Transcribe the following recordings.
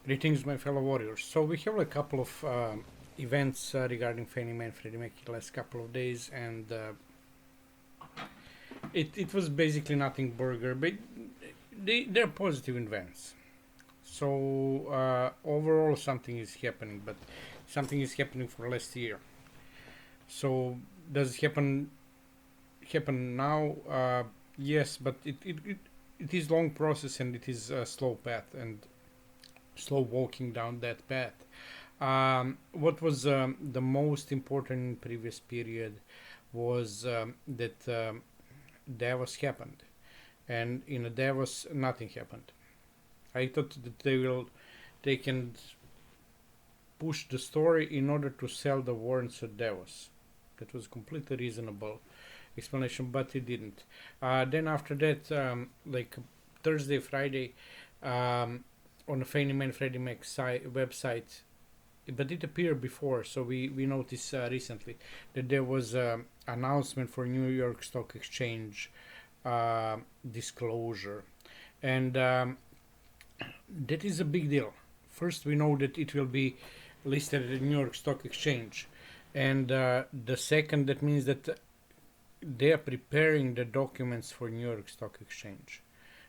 Greetings, my fellow warriors. So we have a couple of events regarding Fannie Mae and Freddie Mac the last couple of days, and it was basically nothing burger, but they're positive events. So overall, something is happening, but something is happening for last year. So does it happen now? Yes, but it is long process, and it is a slow path and slow walking down that path. What was the most important in previous period was that Davos happened, and in a Davos nothing happened. I thought that they can push the story in order to sell the warrants at Davos. That was completely reasonable explanation, but it didn't. Then after that, like Thursday, Friday, on the Fannie Mae and Freddie Mac website, but it appeared before, so we noticed recently that there was an announcement for New York Stock Exchange disclosure, and that is a big deal. First, we know that it will be listed at the New York Stock Exchange, and the second, that means that they are preparing the documents for New York Stock Exchange.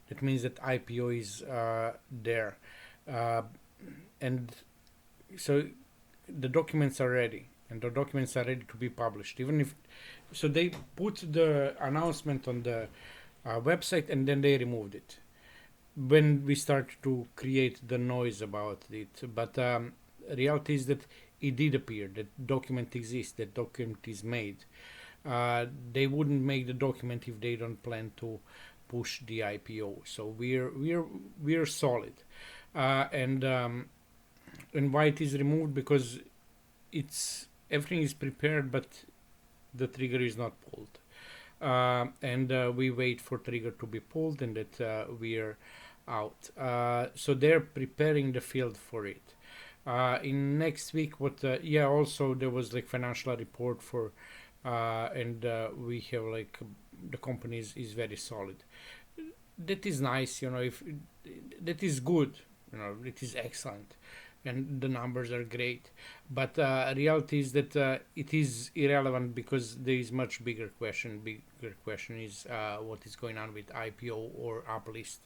That means that IPO is there, and so the documents are ready, and the documents are ready to be published. Even if so, they put the announcement on the website and then they removed it when we start to create the noise about it. But reality is that it did appear. That document exists. That document is made. They wouldn't make the document if they don't plan to push the IPO. So we're solid, and why it is removed, because it's everything is prepared, but the trigger is not pulled, and we wait for trigger to be pulled, and that we're out. So they're preparing the field for it. In next week, what? Also there was like financial report for. And we have like the company is very solid. That is nice, if that is good, it is excellent, and the numbers are great. But reality is that it is irrelevant, because there is much bigger question. Bigger question is what is going on with IPO or uplist,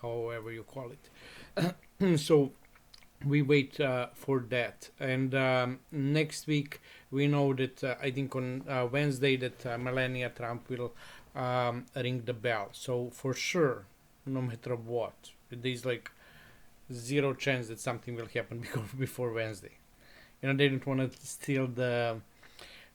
however you call it. So we wait for that, and next week we know that I think on Wednesday that Melania Trump will ring the bell. So for sure, no matter what, there's like zero chance that something will happen before Wednesday. They don't want to steal the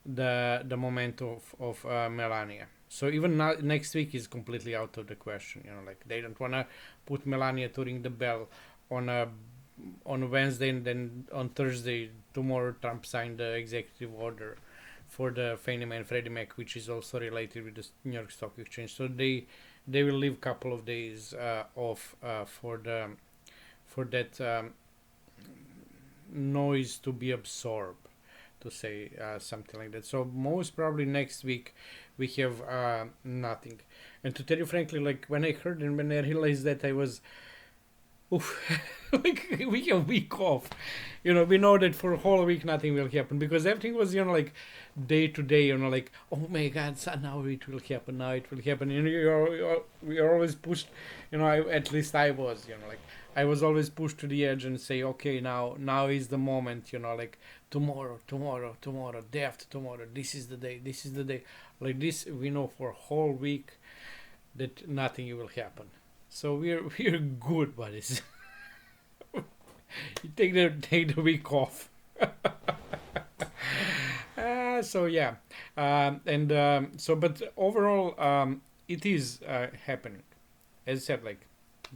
momentum of Melania. So even next week is completely out of the question. Like they don't want to put Melania to ring the bell on Wednesday, and then on Thursday, tomorrow, Trump signed the executive order for the Fannie Mae and Freddie Mac, which is also related with the New York Stock Exchange. So they will leave a couple of days off for that noise to be absorbed, to say something like that. So most probably next week we have nothing. And to tell you frankly, like when I heard and when I realized that, I was. Oof. Like we have a week off. We know that for a whole week nothing will happen, because everything was like day to day. Like, oh my God, so now it will happen. Now it will happen. We are always pushed. At least I was. Like I was always pushed to the edge and say, okay, now is the moment. Like tomorrow, day after tomorrow. This is the day. This is the day. Like this, we know for a whole week that nothing will happen. So we're good buddies. You take the week off. So yeah, but overall, it is happening. As I said, like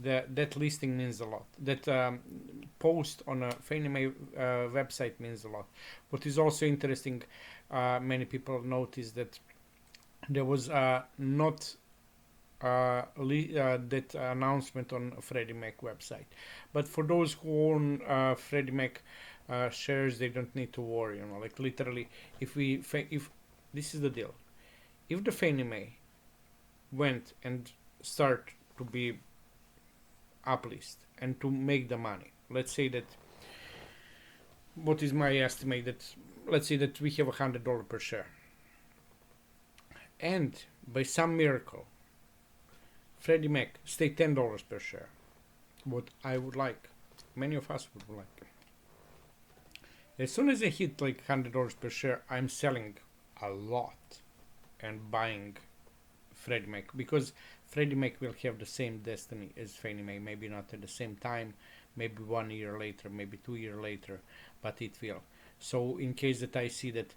that listing means a lot. That post on a Fannie Mae website means a lot. What is also interesting, many people notice that there was not that announcement on Freddie Mac website. But for those who own Freddie Mac shares, they don't need to worry. Like literally, if this is the deal, if the Fannie Mae went and start to be uplist and to make the money, let's say that, what is my estimate, that let's say that we have $100 per share, and by some miracle Freddie Mac stay $10 per share, what I would like, many of us would like. As soon as I hit like $100 per share, I'm selling a lot and buying Freddie Mac, because Freddie Mac will have the same destiny as Fannie Mae, maybe not at the same time, maybe 1 year later, maybe 2 years later, but it will. So in case that I see that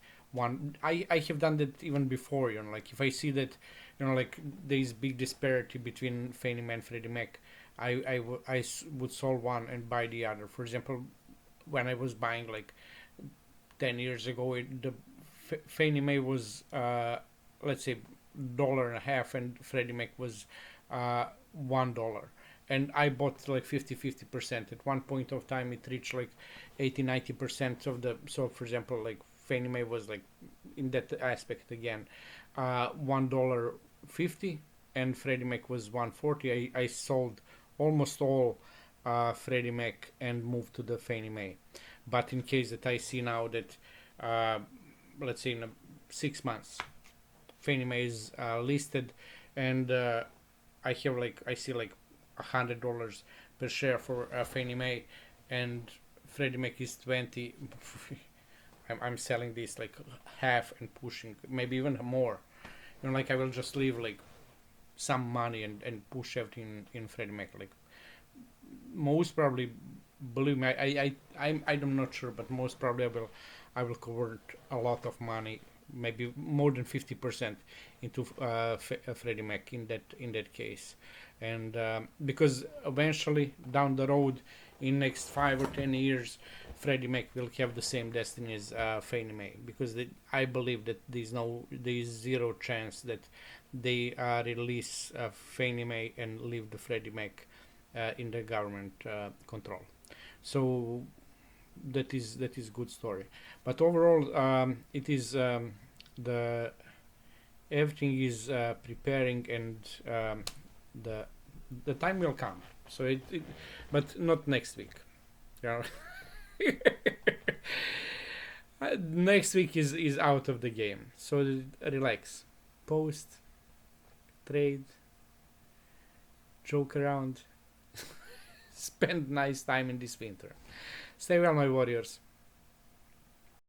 I have done that even before, like if I see that, like there is big disparity between Fannie Mae and Freddie Mac, I would solve one and buy the other. For example, when I was buying like 10 years ago, the Fannie Mae was, let's say, $1.50, and Freddie Mac was $1. And I bought like 50-50%. At one point of time, it reached like 80-90% of the. So, for example, like Fannie Mae was like, in that aspect again, $1.50, and Freddie Mac was $1.40. I sold almost all Freddie Mac and moved to the Fannie Mae. But in case that I see now that, let's say in 6 months, Fannie Mae is listed, and I see like $100 per share for Fannie Mae, and Freddie Mac is 20. I'm selling this like half and pushing, maybe even more. Like I will just leave like some money and push everything in Freddie Mac. Like most probably, believe me, I'm not sure, but most probably I will convert a lot of money, maybe more than 50% into Freddie Mac in that case, and because eventually down the road, in next 5 or 10 years, Freddie Mac will have the same destiny as Fannie Mae, because I believe that there is zero chance that they release Fannie Mae and leave the Freddie Mac in the government control. So that is good story. But overall, it is the everything is preparing, and the time will come. So but not next week. Next week is out of the game. So relax, post, trade, joke around, spend nice time in this winter. Stay well, my warriors.